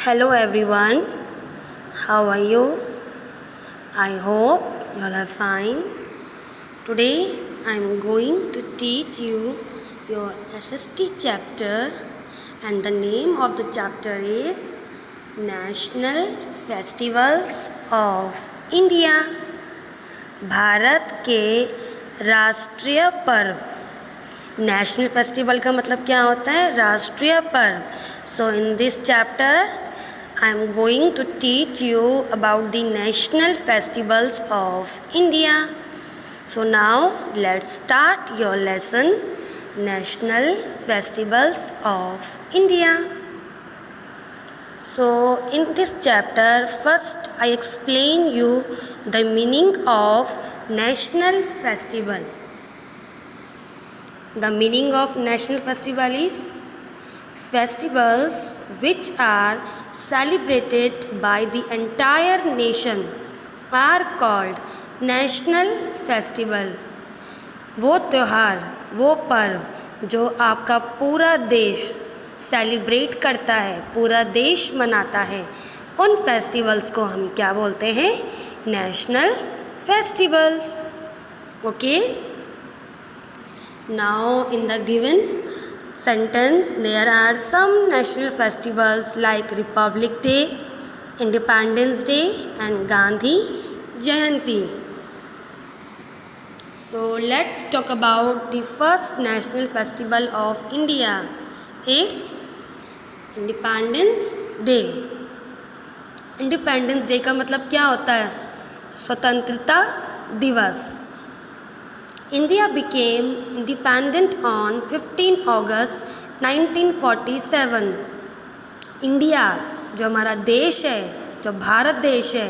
Hello everyone, how are you? I hope you all are fine. Today I am going to teach you your SST chapter, and the name of the chapter is National Festivals of India. Bharat के राष्ट्रीय पर्व। National festival का मतलब क्या होता है? राष्ट्रीय पर्व। So in this chapter I am going to teach you about the national festivals of India. So now let's start your lesson, National Festivals of India. So in this chapter, first I explain you the meaning of national festival. The meaning of national festival is festivals which are celebrated by the entire nation are called national festival. वो त्यौहार, वो पर्व जो आपका पूरा देश celebrate करता है, पूरा देश मनाता है, उन फेस्टिवल्स को हम क्या बोलते हैं? National festivals. Okay. Now in the given sentence there are some national festivals like Republic Day, Independence Day and Gandhi Jayanti. So let's talk about the first national festival of India. It's Independence Day. Independence Day का मतलब क्या होता है? स्वतंत्रता दिवस. India became independent on 15 August 1947. India जो हमारा देश है, जो भारत देश है,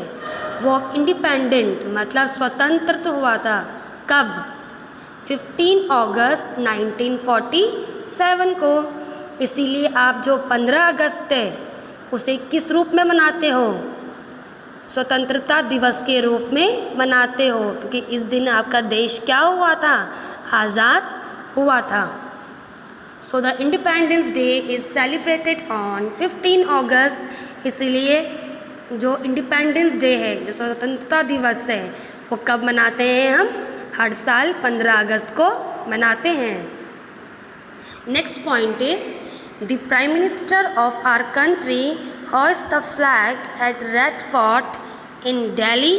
वो इंडिपेंडेंट मतलब स्वतंत्र तो हुआ था. कब? 15 अगस्त 1947 को. इसीलिए आप जो 15 अगस्त है उसे किस रूप में मनाते हो? स्वतंत्रता दिवस के रूप में मनाते हो, क्योंकि इस दिन आपका देश क्या हुआ था? आज़ाद हुआ था. So the independence day is celebrated on 15 अगस्त. इसलिए जो इंडिपेंडेंस डे है, जो स्वतंत्रता दिवस है, वो कब मनाते हैं हम? हर साल 15 अगस्त को मनाते हैं. Next point is the prime minister of our country hoists the flag at Red Fort in Delhi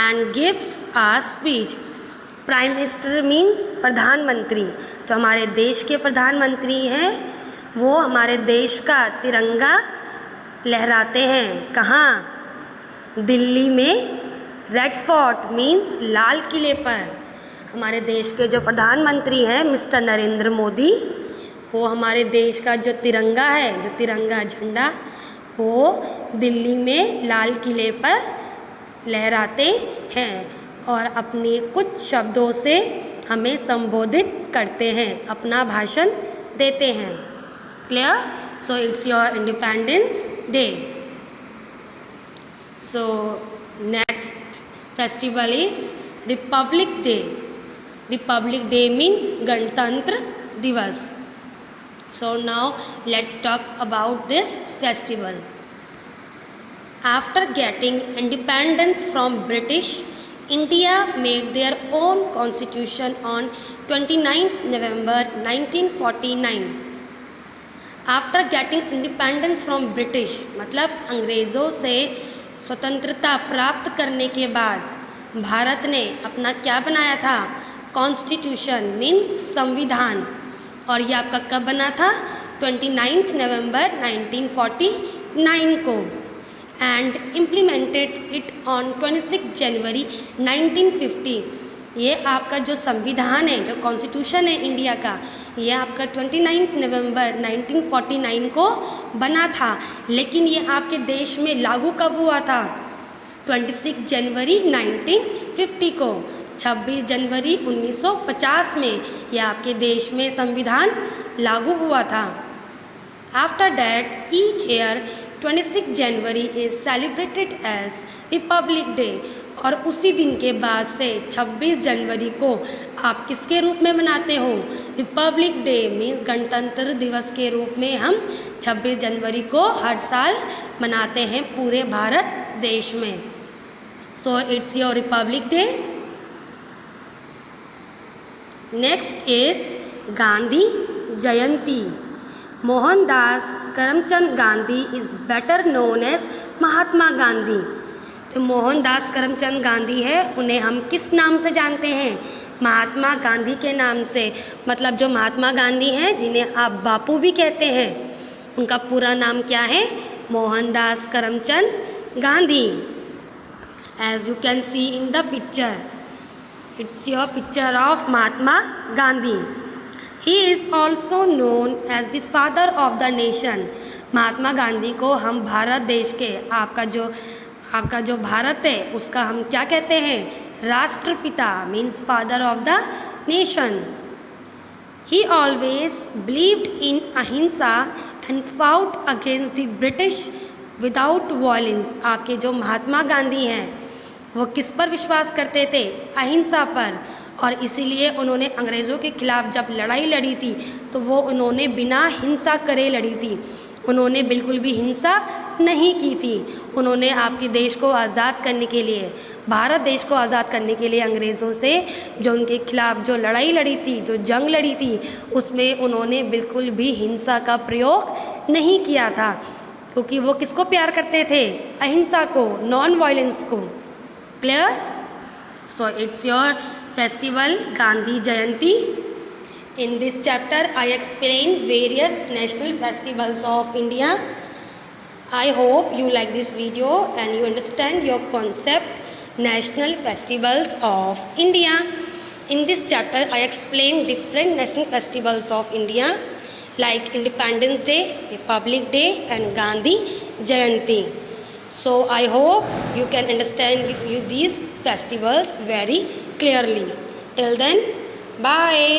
and gives a speech. Prime minister means प्रधानमंत्री. जो हमारे देश के प्रधानमंत्री हैं वो हमारे देश का तिरंगा लहराते हैं. कहाँ? दिल्ली में रेड फोर्ट मीन्स लाल किले पर. हमारे देश के जो प्रधानमंत्री हैं मिस्टर नरेंद्र मोदी, वो हमारे देश का जो तिरंगा है, जो तिरंगा झंडा, वो दिल्ली में लाल किले पर लहराते हैं और अपने कुछ शब्दों से हमें संबोधित करते हैं, अपना भाषण देते हैं. Clear? So it's your independence day. So next festival is Republic day. Republic day means गणतंत्र दिवस. So now let's talk about this festival. After getting independence from British, India made their own constitution on 29th November 1949. After getting independence from British मतलब अंग्रेज़ों से स्वतंत्रता प्राप्त करने के बाद भारत ने अपना क्या बनाया था? कॉन्स्टिट्यूशन मीन्स संविधान. और ये आपका कब बना था? 29 नवंबर 1949 को. एंड इम्प्लीमेंटेड इट ऑन 26 जनवरी 1950. ये आपका जो संविधान है, जो कॉन्स्टिट्यूशन है इंडिया का, ये आपका 29 नवंबर 1949 को बना था. लेकिन ये आपके देश में लागू कब हुआ था? 26 जनवरी 1950 को. 26 जनवरी 1950 में यह आपके देश में संविधान लागू हुआ था. After that each year 26 January is celebrated as republic day. और उसी दिन के बाद से 26 जनवरी को आप किसके रूप में मनाते हो? रिपब्लिक डे मीन्स गणतंत्र दिवस के रूप में हम 26 जनवरी को हर साल मनाते हैं पूरे भारत देश में. So it's your republic day. Next is Gandhi Jayanti. Mohandas Karamchand Gandhi is better known as Mahatma Gandhi. तो मोहनदास करमचंद गांधी है, उन्हें हम किस नाम से जानते हैं? महात्मा गांधी के नाम से. मतलब जो महात्मा गांधी हैं, जिन्हें आप बापू भी कहते हैं, उनका पूरा नाम क्या है? Mohandas Karamchand Gandhi. As you can see in the picture, it's your picture of Mahatma Gandhi. He is also known as the father of the nation. Mahatma Gandhi को हम भारत देश के, आपका जो भारत है उसका हम क्या कहते हैं? राष्ट्रपिता means father of the nation. He always believed in ahimsa and fought against the British without violence. आपके जो महात्मा गांधी हैं वो किस पर विश्वास करते थे? अहिंसा पर. और इसीलिए उन्होंने अंग्रेज़ों के खिलाफ़ जब लड़ाई लड़ी थी तो वो उन्होंने बिना हिंसा करे लड़ी थी. उन्होंने बिल्कुल भी हिंसा नहीं की थी. उन्होंने आपके देश को आज़ाद करने के लिए, भारत देश को आज़ाद करने के लिए अंग्रेज़ों से जो उनके खिलाफ़ जो लड़ाई लड़ी थी, जो जंग लड़ी थी, उसमें उन्होंने बिल्कुल भी हिंसा का प्रयोग नहीं किया था, क्योंकि वो किसको प्यार करते थे? अहिंसा को, नॉन वायलेंस को. Clear? So it's your festival Gandhi Jayanti. In this chapter I explain various national festivals of India. I hope you like this video and you understand your concept national festivals of India. In this chapter I explain different national festivals of India like Independence Day, Republic Day and Gandhi Jayanti. So I hope you can understand these festivals very clearly. Till then, bye.